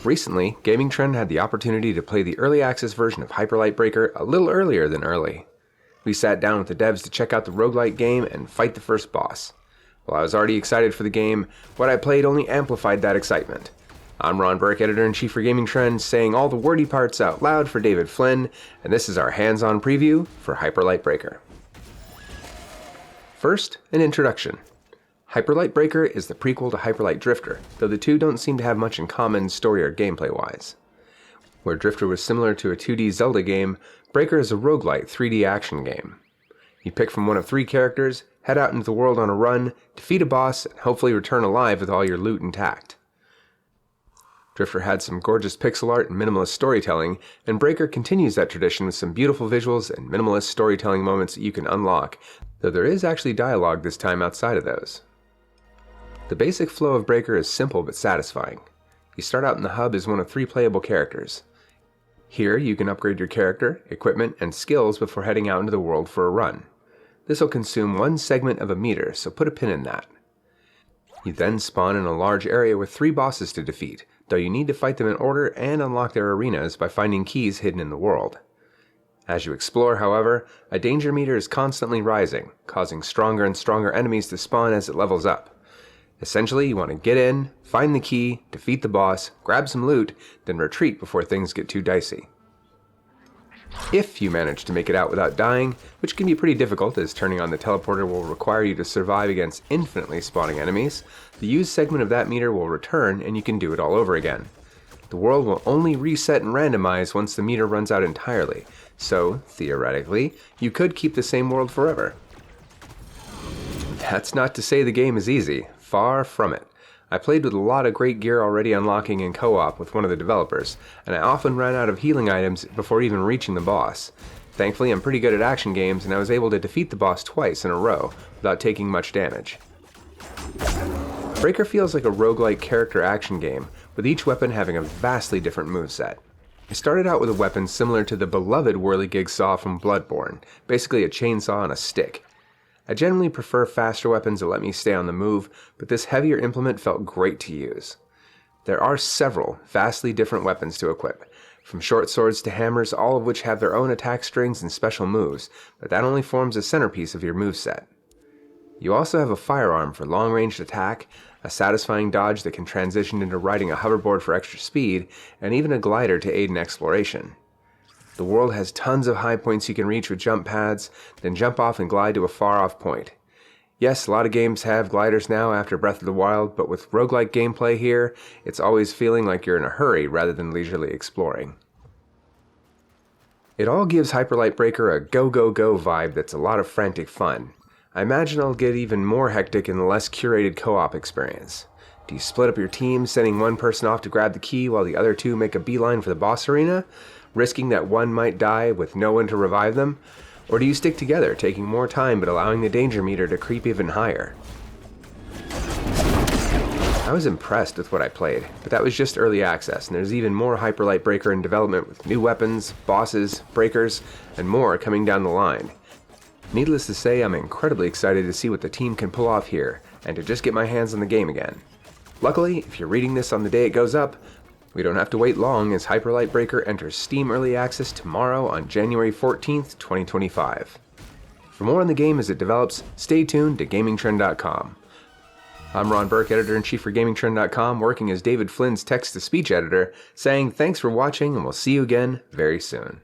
Recently, Gamingtrend had the opportunity to play the early access version of Hyper Light Breaker a little earlier than early. We sat down with the devs to check out the roguelite game and fight the first boss. While I was already excited for the game, what I played only amplified that excitement. I'm Ron Burke, Editor-in-Chief for Gamingtrend, saying all the wordy parts out loud for David Flynn, and this is our hands-on preview for Hyper Light Breaker. First, an introduction. Hyper Light Breaker is the prequel to Hyper Light Drifter, though the two don't seem to have much in common story or gameplay-wise. Where Drifter was similar to a 2D Zelda game, Breaker is a roguelite 3D action game. You pick from one of 3 characters, head out into the world on a run, defeat a boss, and hopefully return alive with all your loot intact. Drifter had some gorgeous pixel art and minimalist storytelling, and Breaker continues that tradition with some beautiful visuals and minimalist storytelling moments that you can unlock, though there is actually dialogue this time outside of those. The basic flow of Breaker is simple but satisfying. You start out in the hub as one of 3 playable characters. Here you can upgrade your character, equipment, and skills before heading out into the world for a run. This will consume 1 segment of a meter, so put a pin in that. You then spawn in a large area with 3 bosses to defeat, though you need to fight them in order and unlock their arenas by finding keys hidden in the world. As you explore, however, a danger meter is constantly rising, causing stronger and stronger enemies to spawn as it levels up. Essentially, you want to get in, find the key, defeat the boss, grab some loot, then retreat before things get too dicey. If you manage to make it out without dying, which can be pretty difficult as turning on the teleporter will require you to survive against infinitely spawning enemies, the used segment of that meter will return and you can do it all over again. The world will only reset and randomize once the meter runs out entirely, so, theoretically, you could keep the same world forever. That's not to say the game is easy. Far from it. I played with a lot of great gear already unlocking in co-op with one of the developers, and I often ran out of healing items before even reaching the boss. Thankfully, I'm pretty good at action games, and I was able to defeat the boss twice in a row without taking much damage. Breaker feels like a roguelike character action game, with each weapon having a vastly different moveset. I started out with a weapon similar to the beloved whirligig saw from Bloodborne, basically a chainsaw on a stick. I generally prefer faster weapons that let me stay on the move, but this heavier implement felt great to use. There are several vastly different weapons to equip, from short swords to hammers, all of which have their own attack strings and special moves, but that only forms a centerpiece of your moveset. You also have a firearm for long-range attack, a satisfying dodge that can transition into riding a hoverboard for extra speed, and even a glider to aid in exploration. The world has tons of high points you can reach with jump pads, then jump off and glide to a far-off point. Yes, a lot of games have gliders now after Breath of the Wild, but with roguelike gameplay here, it's always feeling like you're in a hurry rather than leisurely exploring. It all gives Hyper Light Breaker a go-go-go vibe that's a lot of frantic fun. I imagine it'll get even more hectic in the less curated co-op experience. Do you split up your team, sending one person off to grab the key while the other 2 make a beeline for the boss arena, risking that one might die with no one to revive them? Or do you stick together, taking more time but allowing the danger meter to creep even higher? I was impressed with what I played, but that was just early access, and there's even more Hyper Light Breaker in development with new weapons, bosses, breakers, and more coming down the line. Needless to say, I'm incredibly excited to see what the team can pull off here, and to just get my hands on the game again. Luckily, if you're reading this on the day it goes up, we don't have to wait long as Hyper Light Breaker enters Steam Early Access tomorrow on January 14th, 2025. For more on the game as it develops, stay tuned to Gamingtrend.com. I'm Ron Burke, Editor-in-Chief for Gamingtrend.com, working as David Flynn's text-to-speech editor, saying thanks for watching and we'll see you again very soon.